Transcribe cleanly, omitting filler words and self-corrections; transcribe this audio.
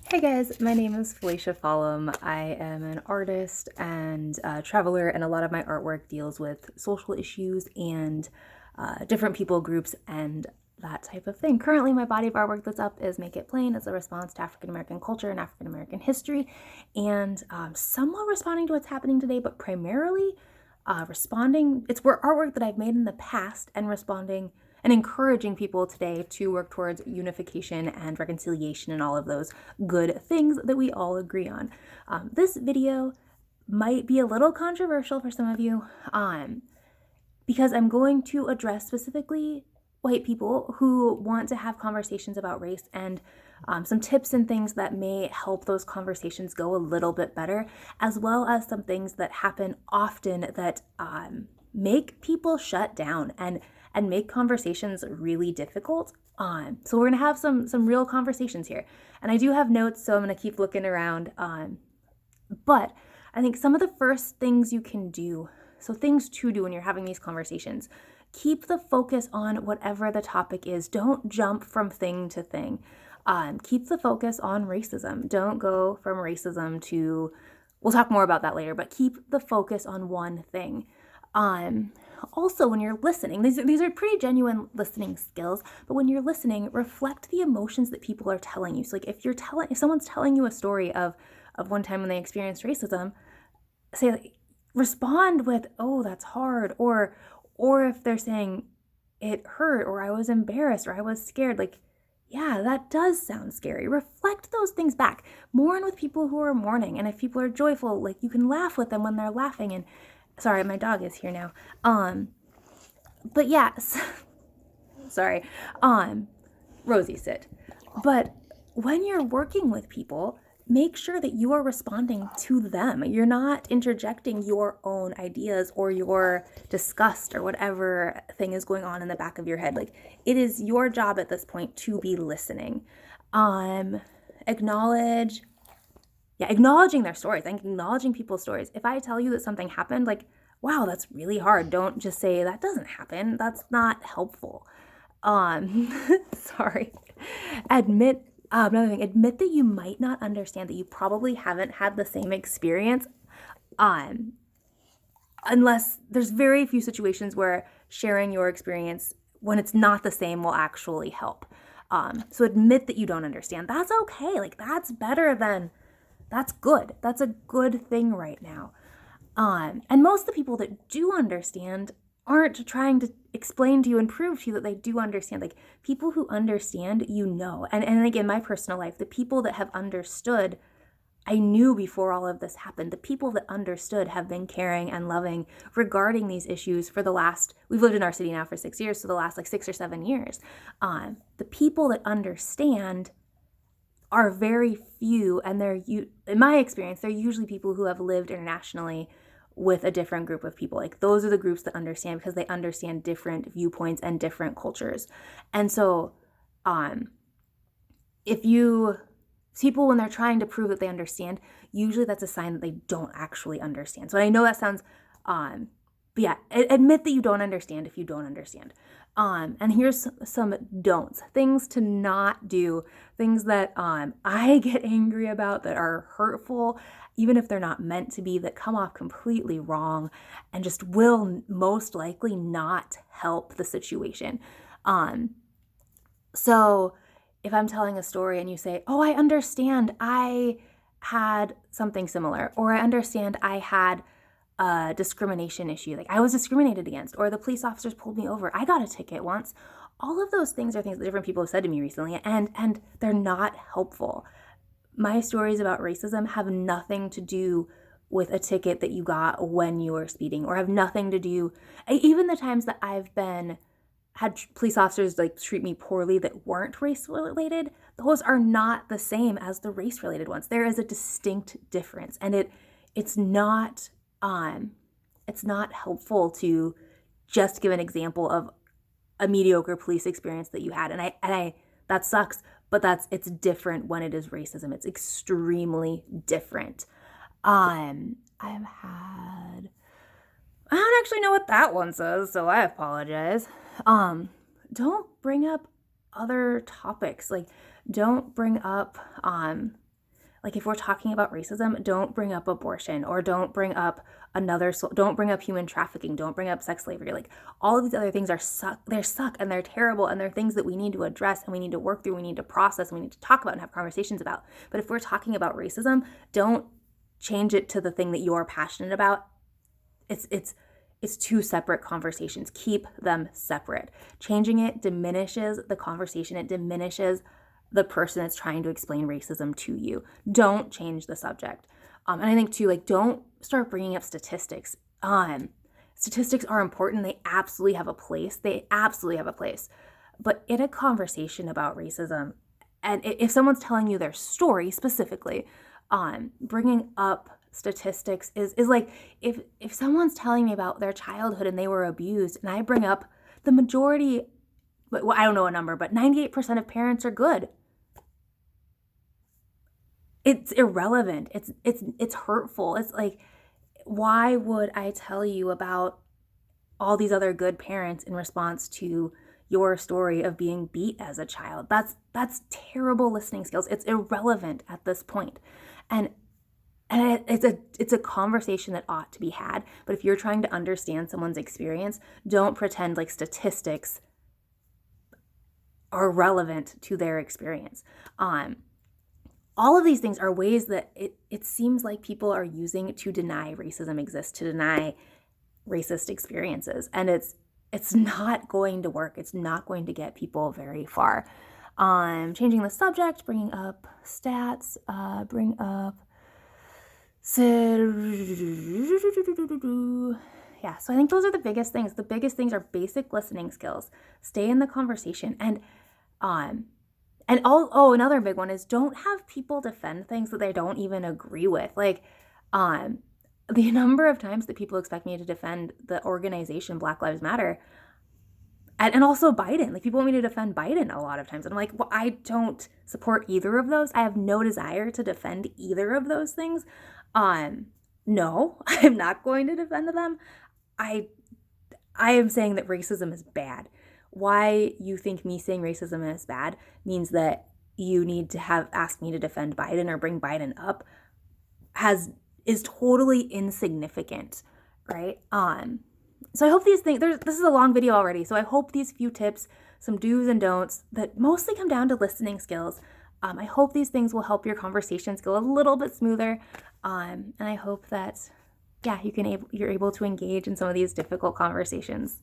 Hey guys, my name is Felicia Follum. I am an artist and traveler, and a lot of my artwork deals with social issues and different people groups and that type of thing. Currently, my body of artwork that's up is Make It Plain. It's a response to African American culture and African American history, and somewhat responding to what's happening today, but primarily responding. It's artwork that I've made in the past and responding and encouraging people today to work towards unification and reconciliation and all of those good things that we all agree on. This video might be a little controversial for some of you because I'm going to address specifically white people who want to have conversations about race and some tips and things that may help those conversations go a little bit better, as well as some things that happen often that make people shut down and make conversations really difficult. So we're gonna have some real conversations here, and I do have notes, so I'm gonna keep looking around. But I think some of the first things you can do, so things to do when you're having these conversations, keep the focus on whatever the topic is. Don't jump from thing to thing. Keep the focus on racism. Don't go from racism to, we'll talk more about that later, but keep the focus on one thing. Also, when you're listening, these are pretty genuine listening skills, but when you're listening, reflect the emotions that people are telling you. So like if someone's telling you a story of one time when they experienced racism, say like, respond with, "Oh, that's hard," or if they're saying it hurt, or I was embarrassed, or I was scared, like, yeah, that does sound scary. Reflect those things back. Mourn with people who are mourning, and if people are joyful, like, you can laugh with them when they're laughing. And sorry, my dog is here now. But yes, sorry. Rosie, sit. But when you're working with people, make sure that you are responding to them. You're not interjecting your own ideas or your disgust or whatever thing is going on in the back of your head. Like, it is your job at this point to be listening. Acknowledging their stories and acknowledging people's stories. If I tell you that something happened, like, wow, that's really hard, don't just say that doesn't happen. That's not helpful. Sorry. Another thing, admit that you might not understand, that you probably haven't had the same experience. Unless there's very few situations where sharing your experience when it's not the same will actually help. So admit that you don't understand. That's okay. Like, that's better than, that's good. That's a good thing right now. And most of the people that do understand aren't trying to explain to you and prove to you that they do understand. Like, people who understand, and like in my personal life, the people that have understood, I knew before all of this happened. The people that understood have been caring and loving regarding these issues for we've lived in our city now for 6 years, so the last like 6 or 7 years. The people that understand are very few, and in my experience, they're usually people who have lived internationally with a different group of people. Like, those are the groups that understand because they understand different viewpoints and different cultures. And so people, when they're trying to prove that they understand, usually that's a sign that they don't actually understand. So I know that sounds but yeah, admit that you don't understand if you don't understand. And here's some don'ts, things to not do, things that I get angry about, that are hurtful, even if they're not meant to be, that come off completely wrong and just will most likely not help the situation. So if I'm telling a story and you say, "Oh, I understand, I had something similar," or "I understand I had a discrimination issue, like I was discriminated against, or the police officers pulled me over, I got a ticket once." All of those things are things that different people have said to me recently, and they're not helpful. My stories about racism have nothing to do with a ticket that you got when you were speeding, or have nothing to do, even the times that I've had police officers like treat me poorly that weren't race related, those are not the same as the race related ones. There is a distinct difference, and it's not helpful to just give an example of a mediocre police experience that you had. And I that sucks, but it's different when it is racism. It's extremely different. I don't actually know what that one says, so I apologize. Don't bring up other topics. Like, don't bring up Like if we're talking about racism, don't bring up abortion, or don't bring up human trafficking, don't bring up sex slavery. Like all of these other things they're and they're terrible, and they're things that we need to address and we need to work through, we need to process, and we need to talk about and have conversations about. But if we're talking about racism, don't change it to the thing that you're passionate about. It's two separate conversations. Keep them separate. Changing it diminishes the conversation. It diminishes the person that's trying to explain racism to you. Don't change the subject. And I think too, like, don't start bringing up statistics. Statistics are important. They absolutely have a place. But in a conversation about racism, and if someone's telling you their story specifically, bringing up statistics is like if someone's telling me about their childhood and they were abused, and I bring up the majority, well, I don't know a number, but 98% of parents are good. It's irrelevant. It's hurtful. It's like, why would I tell you about all these other good parents in response to your story of being beat as a child? That's terrible listening skills. It's irrelevant at this point. And it's a conversation that ought to be had. But if you're trying to understand someone's experience, don't pretend like statistics are relevant to their experience. All of these things are ways that it seems like people are using to deny racism exists, to deny racist experiences. And it's not going to work. It's not going to get people very far. Changing the subject, bringing up stats, yeah, so I think those are the biggest things. The biggest things are basic listening skills. Stay in the conversation. And another big one is don't have people defend things that they don't even agree with. Like, the number of times that people expect me to defend the organization Black Lives Matter, and also Biden. Like, people want me to defend Biden a lot of times. And I'm like, well, I don't support either of those. I have no desire to defend either of those things. No, I'm not going to defend them. I am saying that racism is bad. Why you think me saying racism is bad means that you need to have asked me to defend Biden or bring Biden up is totally insignificant, right? So I hope these things, this is a long video already, so I hope these few tips, some do's and don'ts that mostly come down to listening skills, I hope these things will help your conversations go a little bit smoother, and I hope that, yeah, you're able to engage in some of these difficult conversations.